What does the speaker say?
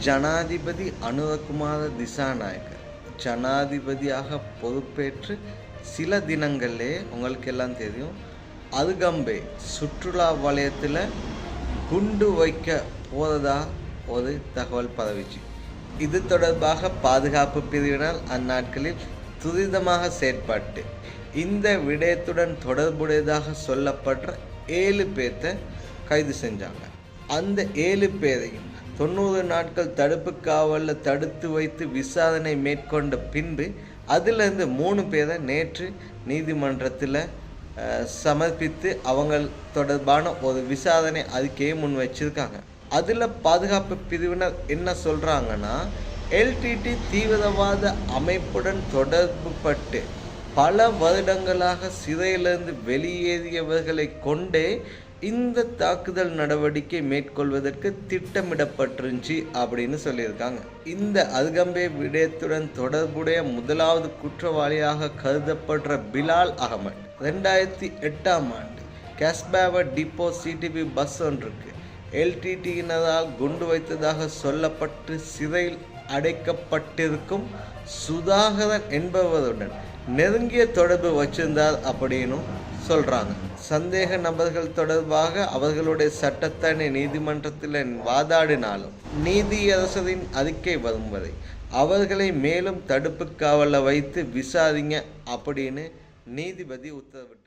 ஜனாதிபதி அனுரகுமார திசாநாயக்க ஜனாதிபதியாக பொறுப்பேற்று சில தினங்கள்லே உங்களுக்கு எல்லாம் தெரியும் அருகம்பை சுற்றுலா வலயத்தில் குண்டு வைக்க போகிறதா ஒரு தகவல் பரவிச்சு. இது தொடர்பாக பாதுகாப்பு பிரிவினர் அந்நாட்களில் துரிதமாக செயற்பட்டு இந்த விடயத்துடன் தொடர்புடையதாக சொல்லப்படுற 7 பேர்த்த கைது செஞ்சாங்க. அந்த 7 பேரையும் 90 நாட்கள் தடுப்பு காவலில் தடுத்து வைத்து விசாரணை மேற்கொண்ட பின்பு அதிலிருந்து 3 பேரை நேற்று நீதிமன்றத்தில் சமர்ப்பித்து அவங்க தொடர்பான ஒரு விசாரணை அறிக்கையை முன் வச்சிருக்காங்க. அதில் பாதுகாப்பு பிரிவினர் என்ன சொல்கிறாங்கன்னா, எல்டிடி தீவிரவாத அமைப்புடன் தொடர்பு பட்டு பல வருடங்களாக சிறையிலிருந்து வெளியேறியவர்களை கொண்டே இந்த தாக்குதல் நடவடிக்கை மேற்கொள்வதற்கு திட்டமிடப்பட்டிருந்துச்சு அப்படின்னு சொல்லியிருக்காங்க. இந்த அருகம்பை விடயத்துடன் தொடர்புடைய முதலாவது குற்றவாளியாக கருதப்படுற பிலால் அகமட் 2008ஆம் ஆண்டு கேஸ்பாவ டிப்போ சிடிபி பஸ் ஒன்றுக்கு எல்டிடியினரால் குண்டு வைத்ததாக சொல்லப்பட்டு சிறையில் அடைக்கப்பட்டிருக்கும் சுதாகரன் என்பவருடன் நெருங்கிய தொடர்பு வச்சிருந்தார் அப்படின்னு சொல்கிறாங்க. சந்தேக நபர்கள் தொடர்பாக அவர்களுடைய சட்டத்தணி நீதிமன்றத்தில் வாதாடினாலும் நீதியரசரின் அறிக்கை வரும் வரை அவர்களை மேலும் தடுப்பு காவலில் வைத்து விசாரிங்க அப்படின்னு நீதிபதி உத்தரவிட்டார்.